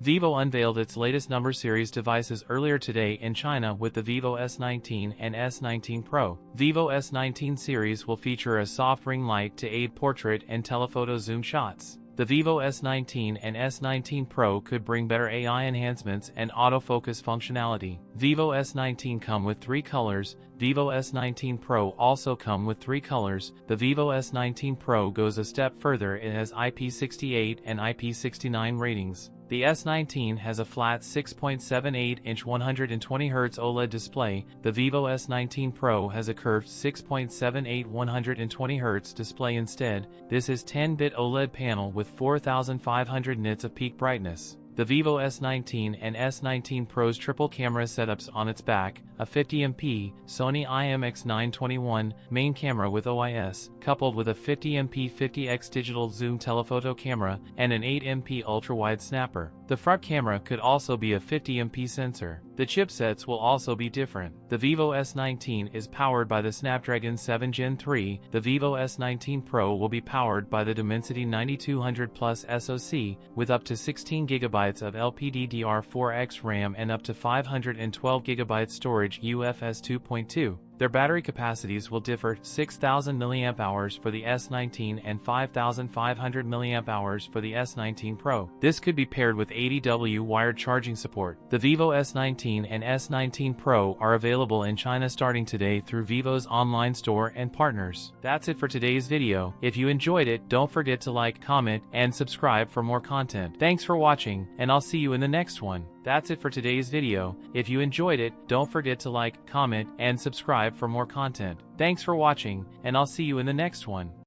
Vivo unveiled its latest number series devices earlier today in China with the Vivo S19 and S19 Pro. Vivo S19 series will feature a soft ring light to aid portrait and telephoto zoom shots. The Vivo S19 and S19 Pro could bring better AI enhancements and autofocus functionality. Vivo S19 come with 3 colors. Vivo S19 Pro also come with 3 colors. The Vivo S19 Pro goes a step further. It has IP68 and IP69 ratings. The S19 has a flat 6.78-inch 120Hz OLED display. The Vivo S19 Pro has a curved 6.78 120Hz display instead. This is 10-bit OLED panel with 4500 nits of peak brightness. The Vivo S19 and S19 Pro's triple camera setups on its back, a 50MP Sony IMX921 main camera with OIS, coupled with a 50MP 50x digital zoom telephoto camera, and an 8MP ultra-wide snapper. The front camera could also be a 50MP sensor. The chipsets will also be different. The Vivo S19 is powered by the Snapdragon 7 Gen 3. The Vivo S19 Pro will be powered by the Dimensity 9200 Plus SoC, with up to 16GB of LPDDR4X RAM and up to 512GB storage UFS 2.2. Their battery capacities will differ: 6,000 mAh for the S19 and 5,500 mAh for the S19 Pro. This could be paired with 80W wired charging support. The Vivo S19 and S19 Pro are available in China starting today through Vivo's online store and partners. That's it for today's video. If you enjoyed it, don't forget to like, comment, and subscribe for more content. Thanks for watching, and I'll see you in the next one. That's it for today's video. If you enjoyed it, don't forget to like, comment, and subscribe for more content. Thanks for watching, and I'll see you in the next one.